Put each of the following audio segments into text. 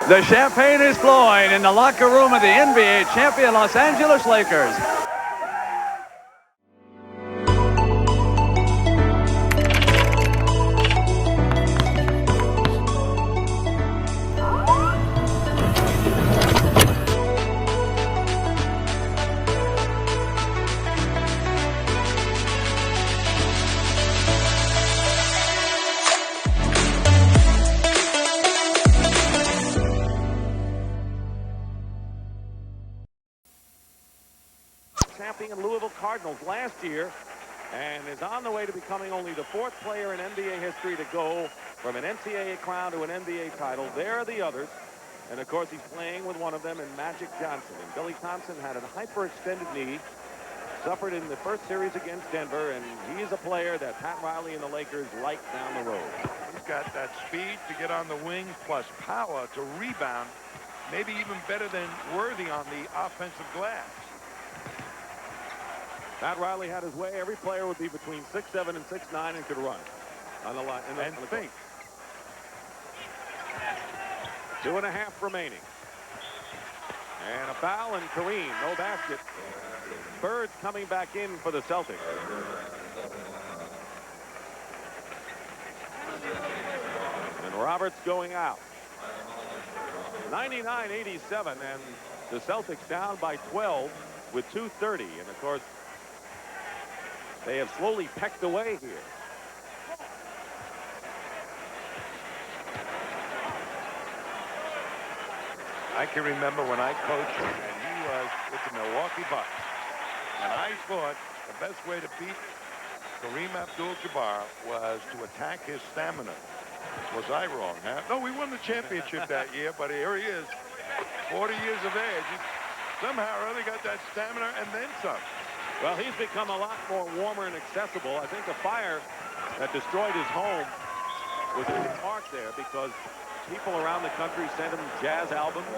The champagne is flowing in the locker room of the NBA champion Los Angeles Lakers. Champion Louisville Cardinals last year, and is on the way to becoming only the 4th player in NBA history to go from an NCAA crown to an NBA title. There are the others, and of course he's playing with one of them in Magic Johnson. And Billy Thompson had a hyperextended knee, suffered in the first series against Denver, and he's a player that Pat Riley and the Lakers like down the road. He's got that speed to get on the wing plus power to rebound, maybe even better than Worthy on the offensive glass. Pat Riley had his way. Every player would be between 6'7" and 6'9" and could run on the line. And think. 2.5 remaining. And a foul, and Kareem, no basket. Bird's coming back in for the Celtics. And Roberts going out. 99-87, and the Celtics down by 12 with 2:30. And of course, they have slowly pecked away here. I can remember when I coached him, and he was with the Milwaukee Bucks. And I thought the best way to beat Kareem Abdul-Jabbar was to attack his stamina. Was I wrong, huh? No, we won the championship that year, but here he is, 40 years of age. He somehow really got that stamina and then some. Well, he's become a lot more warmer and accessible. I think the fire that destroyed his home was in the park there because people around the country sent him jazz albums.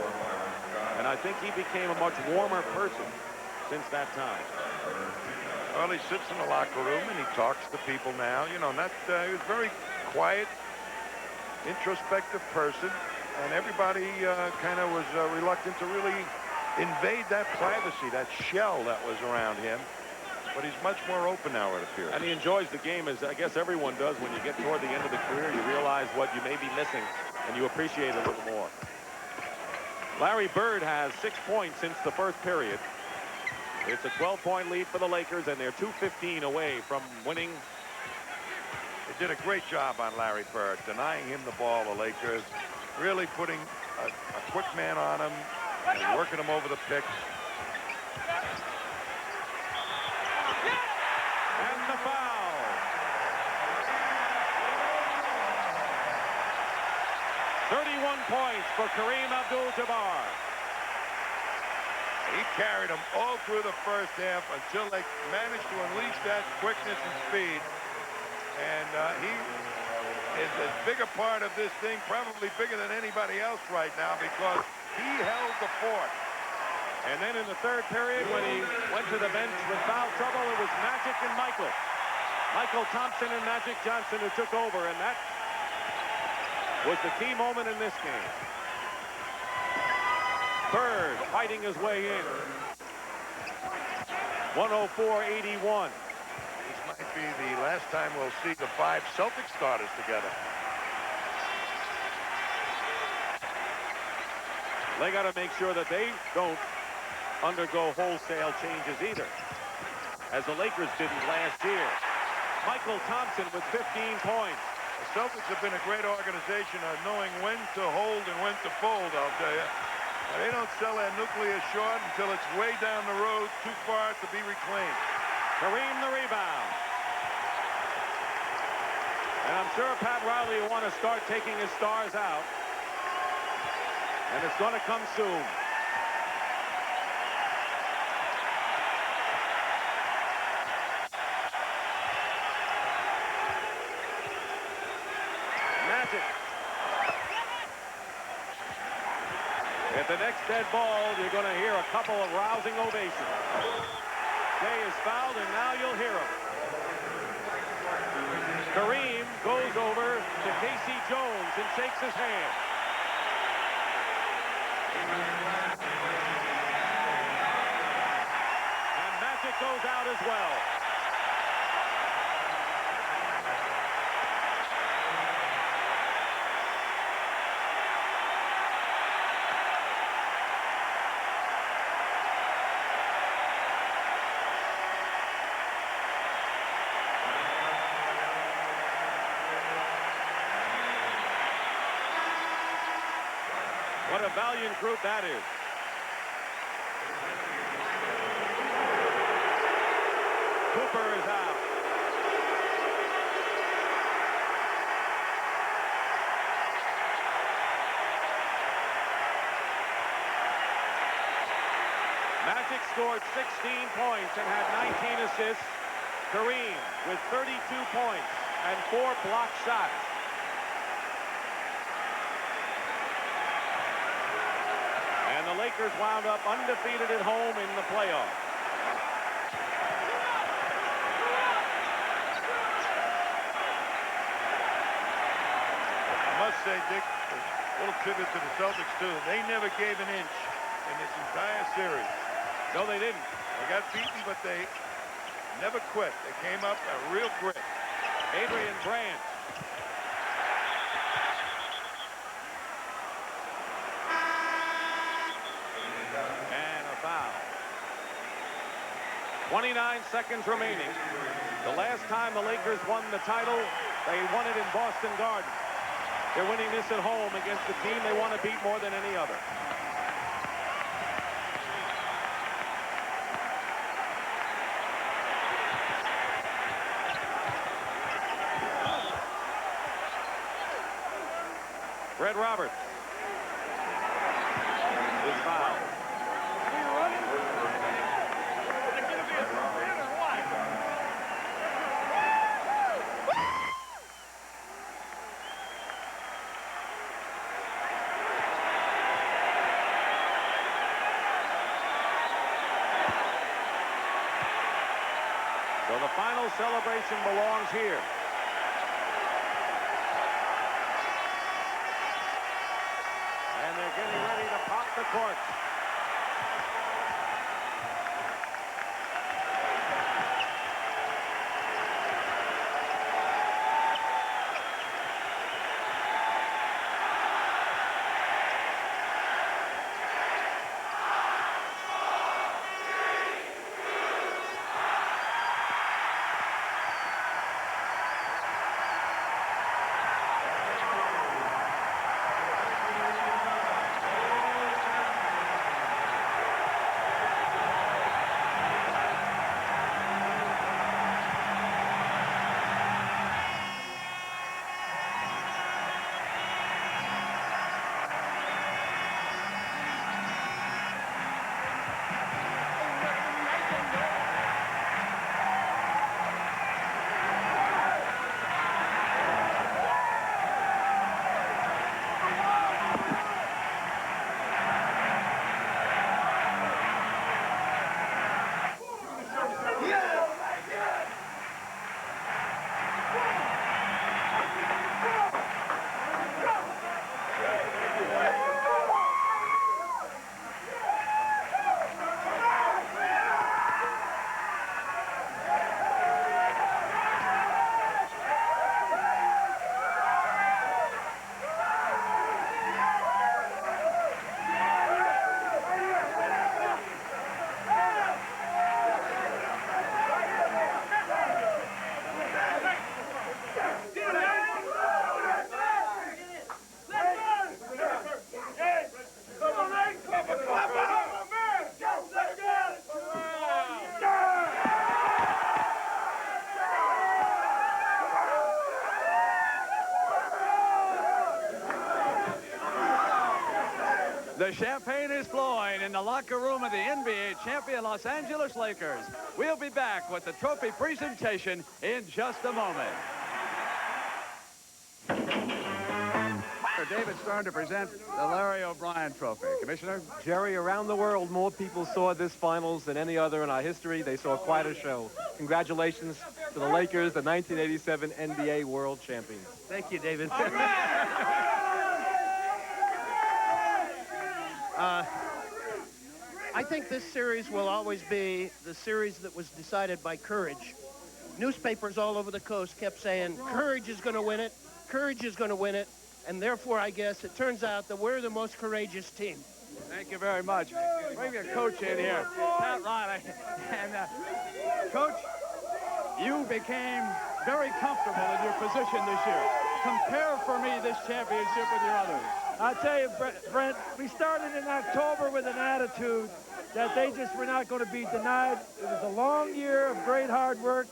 And I think he became a much warmer person since that time. Well, he sits in the locker room and he talks to people now. You know, he was very quiet, introspective person. And everybody kind of was reluctant to really invade that privacy, that shell that was around him. But he's much more open now, it appears. And he enjoys the game, as I guess everyone does. When you get toward the end of the career, you realize what you may be missing, and you appreciate it a little more. Larry Bird has 6 points since the first period. It's a 12-point lead for the Lakers, and they're 2:15 away from winning. They did a great job on Larry Bird, denying him the ball, the Lakers. Really putting a quick man on him and working him over the picks. And the foul. .31 points for Kareem Abdul-Jabbar. He carried them all through the first half until they managed to unleash that quickness and speed. And he is as big a part of this thing, probably bigger than anybody else right now, because he held the fort. And then in the third period, when he went to the bench with foul trouble, it was Magic and Michael Thompson and Magic Johnson who took over, and that was the key moment in this game. Bird fighting his way in. 104-81. This might be the last time we'll see the 5 Celtics starters together. They got to make sure that they don't undergo wholesale changes either, as the Lakers didn't last year. Michael Thompson with 15 points. The Celtics have been a great organization of knowing when to hold and when to fold, I'll tell you. They don't sell their nuclear short until it's way down the road, too far to be reclaimed. Kareem the rebound. And I'm sure Pat Riley will want to start taking his stars out. And it's going to come soon. Magic. At the next dead ball, you're going to hear a couple of rousing ovations. Jay is fouled, and now you'll hear him. Kareem goes over to Casey Jones and shakes his hand. goes out as well. What a valiant group that is. Cooper is out. Magic scored 16 points and had 19 assists. Kareem with 32 points and 4 block shots. And the Lakers wound up undefeated at home in the playoffs. I must say, Dick, a little tribute to the Celtics, too. They never gave an inch in this entire series. No, they didn't. They got beaten, but they never quit. They came up a real grit. Adrian Brand. And a foul. 29 seconds remaining. The last time the Lakers won the title, they won it in Boston Garden. They're winning this at home against the team they want to beat more than any other. Fred Roberts is fouled. So the final celebration belongs here. And they're getting ready to pop the cork. The champagne is flowing in the locker room of the NBA champion Los Angeles Lakers. We'll be back with the trophy presentation in just a moment. David Stern to present the Larry O'Brien Trophy. Commissioner? Jerry, around the world, more people saw this finals than any other in our history. They saw quite a show. Congratulations to the Lakers, the 1987 NBA World Champions. Thank you, David. I think this series will always be the series that was decided by courage. Newspapers all over the coast kept saying, courage is going to win it, courage is going to win it, and therefore, I guess, it turns out that we're the most courageous team. Thank you very much. Bring your coach in here, Pat Riley. And, Coach, you became very comfortable in your position this year. Compare for me this championship with your others. I'll tell you, Brent, we started in October with an attitude that they just were not going to be denied. It was a long year of great hard work.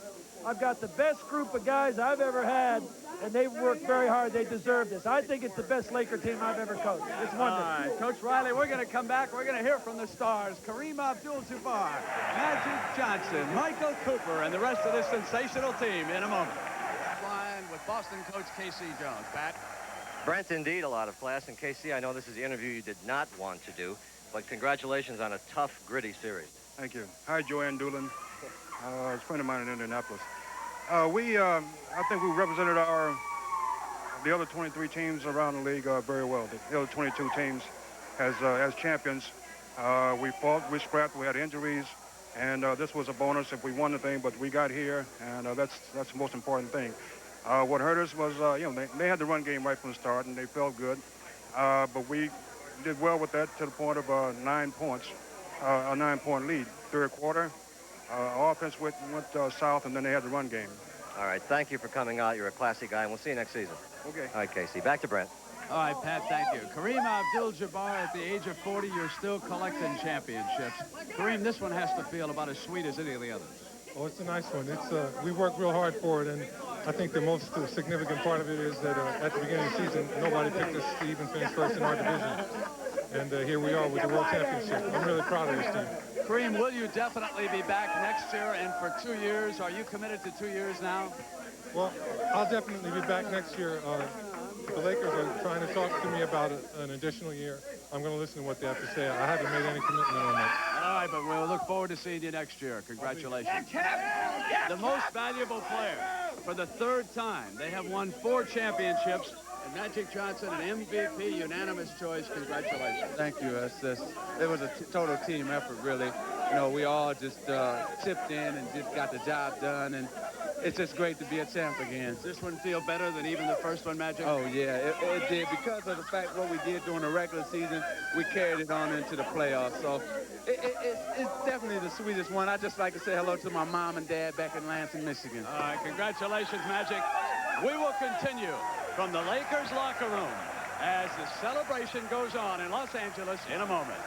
I've got the best group of guys I've ever had, and they've worked very hard. They deserve this. I think it's the best Laker team I've ever coached. It's wonderful. All right, Coach Riley, we're going to come back. We're going to hear from the stars, Kareem Abdul-Jabbar, Magic Johnson, Michael Cooper, and the rest of this sensational team in a moment. Flying with Boston coach K.C. Jones. Pat? Brent, indeed, a lot of class. And KC, I know this is the interview you did not want to do, but congratulations on a tough, gritty series. Thank you. Hi, Joanne Doolin. A friend of mine in Indianapolis. I think we represented the other 23 teams around the league very well. The other 22 teams as champions. We fought, we scrapped, we had injuries, and this was a bonus if we won the thing, but we got here, and that's the most important thing. What hurt us was, they had the run game right from the start, and they felt good. But we did well with that to the point of 9 points, a 9-point lead. Third quarter, offense went south, and then they had the run game. All right, thank you for coming out. You're a classy guy, and we'll see you next season. Okay. All right, Casey, back to Brent. All right, Pat, thank you. Kareem Abdul-Jabbar, at the age of 40, you're still collecting championships. Kareem, this one has to feel about as sweet as any of the others. Oh, it's a nice one. We worked real hard for it, and I think the most significant part of it is that at the beginning of the season, nobody picked us to even finish first in our division. And here we are with the World Championship. I'm really proud of this team. Kareem, will you definitely be back next year and for 2 years? Are you committed to 2 years now? Well, I'll definitely be back next year. The Lakers are trying to talk to me about an additional year. I'm going to listen to what they have to say. I haven't made any commitment on that. All right, but we'll look forward to seeing you next year. Congratulations. The most valuable player for the third time. They have won 4 championships. And Magic Johnson, an MVP, unanimous choice. Congratulations. Thank you. It was a total team effort, really. You know, we all just chipped in and just got the job done, and it's just great to be a champ again. Does this one feel better than even the first one, Magic? Oh, yeah, it did. Because of the fact what we did during the regular season, we carried it on into the playoffs. So it's definitely the sweetest one. I'd just like to say hello to my mom and dad back in Lansing, Michigan. All right, congratulations, Magic. We will continue from the Lakers locker room as the celebration goes on in Los Angeles in a moment.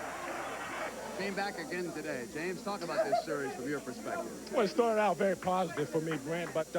Came back again today. James, talk about this series from your perspective. Well, it started out very positive for me, Brent, but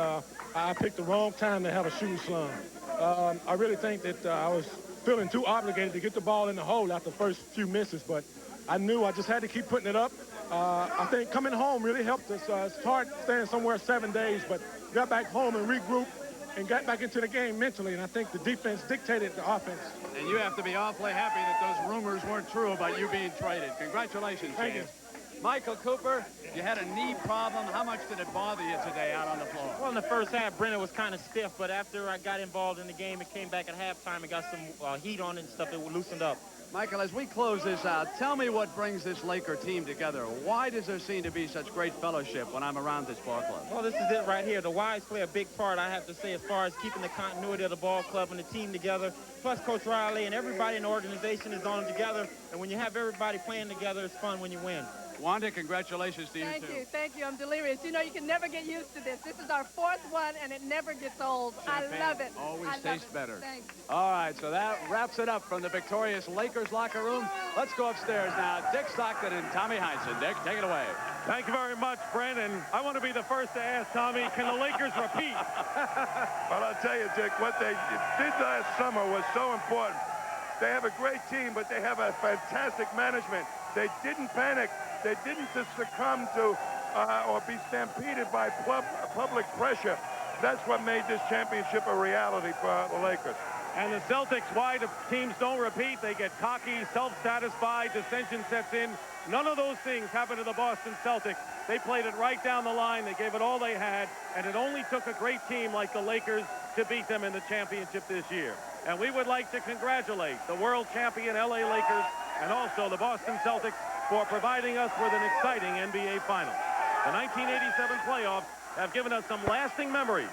I picked the wrong time to have a shooting slump. I really think that I was feeling too obligated to get the ball in the hole after the first few misses, but I knew I just had to keep putting it up. I think coming home really helped us. It's hard staying somewhere 7 days, but got back home and regrouped and got back into the game mentally, and I think the defense dictated the offense. And you have to be awfully happy that those rumors weren't true about you being traded. Congratulations, Thank James. you. Michael Cooper, you had a knee problem. How much did it bother you today out on the floor? Well, in the first half, Brennan was kind of stiff, but after I got involved in the game, it came back at halftime and got some heat on it and stuff. It loosened up. Michael, as we close this out, tell me what brings this Laker team together. Why does there seem to be such great fellowship when I'm around this ball club? Well, this is it right here. The wives play a big part, I have to say, as far as keeping the continuity of the ball club and the team together. Plus, Coach Riley and everybody in the organization is on together. And when you have everybody playing together, it's fun when you win. Wanda, congratulations to you, too. Thank you. I'm delirious. You know, you can never get used to this. This is our 4th one, and it never gets old. Champagne I love it. Always tastes better. Thanks. All right, so that wraps it up from the victorious Lakers locker room. Let's go upstairs now. Dick Stockton and Tommy Hinson. Dick, take it away. Thank you very much, Brent. And I want to be the first to ask Tommy, can the Lakers repeat? Well, I'll tell you, Dick, what they did last summer was so important. They have a great team, but they have a fantastic management. They didn't panic. They didn't succumb to or be stampeded by public pressure. That's what made this championship a reality for the Lakers. And the Celtics, why the teams don't repeat, they get cocky, self-satisfied, dissension sets in. None of those things happened to the Boston Celtics. They played it right down the line. They gave it all they had, and it only took a great team like the Lakers to beat them in the championship this year. And we would like to congratulate the world champion LA Lakers and also the Boston Celtics for providing us with an exciting NBA final. The 1987 playoffs have given us some lasting memories